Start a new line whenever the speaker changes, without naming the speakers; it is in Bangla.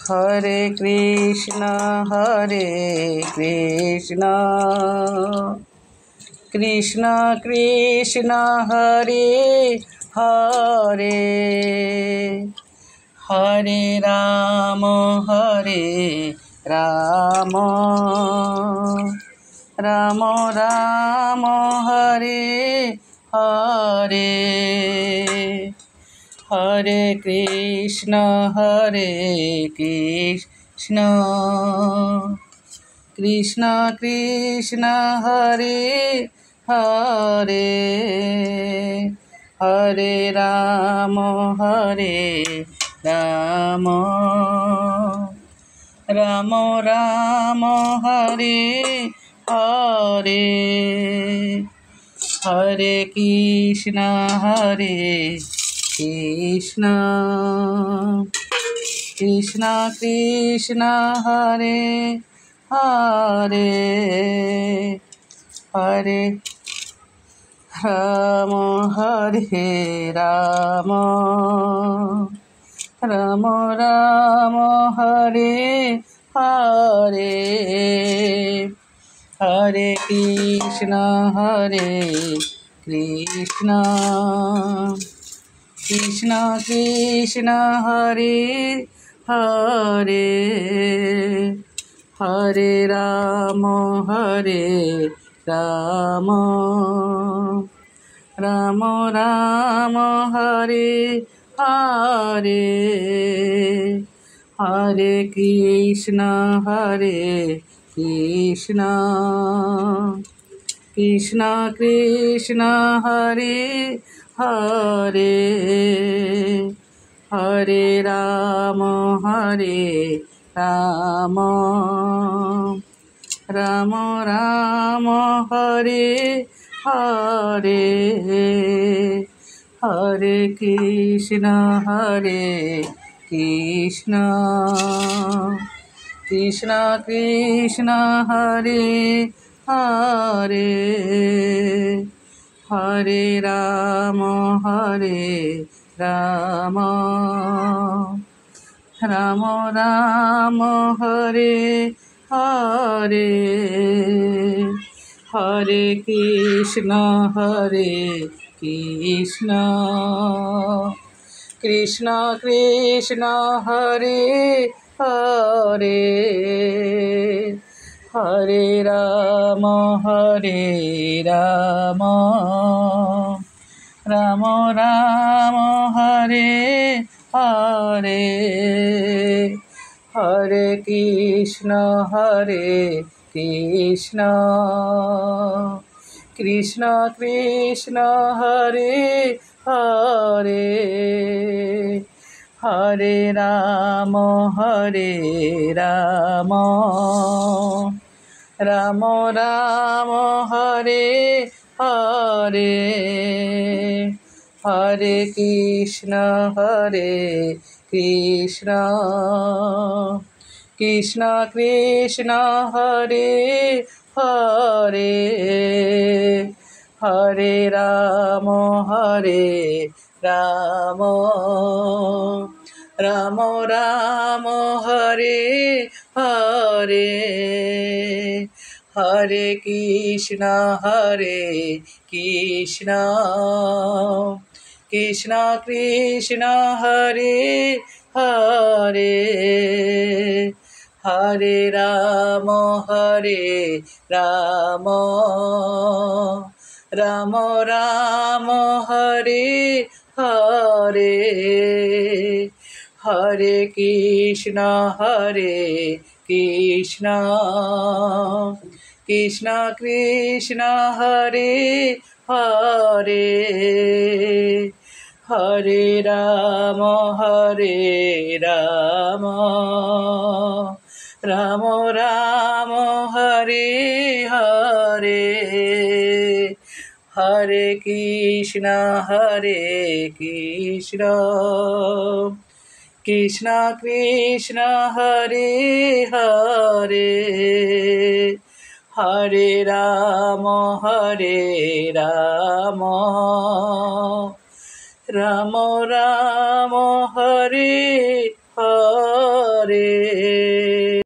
হরে কৃষ্ণ কৃষ্ণ কৃষ্ণ হরে হরে, হরে রাম রাম রাম হরে হরে, হরে কৃষ্ণ কৃষ্ণ কৃষ্ণ কৃষ্ণ হরে হরে, হরে রাম রাম রাম রাম হরে হরে, হরে কৃষ্ণ কৃষ্ণ কৃষ্ণ কৃষ্ণ হরে হরে, হরে রাম রাম রাম হরে হরে, হরে কৃষ্ণ কৃষ্ণ কৃষ্ণ কৃষ্ণ হরে হরে, হরে রাম রাম রাম রাম হরে হরে, হরে কৃষ্ণ কৃষ্ণ কৃষ্ণ কৃষ্ণ হরে হরে, হরে রাম রাম রাম রাম হরে হরে, হরে কৃষ্ণ কৃষ্ণ কৃষ্ণ কৃষ্ণ হরে হরে, হরে রাম রাম রাম রাম হরে হরে, হরে কৃষ্ণ কৃষ্ণ কৃষ্ণ কৃষ্ণ হরে হরে, হরে রাম রাম রাম রাম হরে হরে, হরে কৃষ্ণ কৃষ্ণ কৃষ্ণ কৃষ্ণ হরে হরে, হরে রাম রাম রাম রাম হরে হরে, হরে কৃষ্ণ কৃষ্ণ কৃষ্ণ কৃষ্ণ হরে হরে, হরে রাম রাম রাম রাম হরে হরে, হরে কৃষ্ণ কৃষ্ণ কৃষ্ণ কৃষ্ণ হরে হরে, হরে রাম রাম রাম রাম হরে হরে, হরে কৃষ্ণ কৃষ্ণ কৃষ্ণ কৃষ্ণ হরে হরে, হরে রাম রাম রাম রাম হরে হরে, হরে কৃষ্ণ কৃষ্ণ কৃষ্ণ কৃষ্ণ হরে হরে, হরে রাম রাম রাম রাম হরে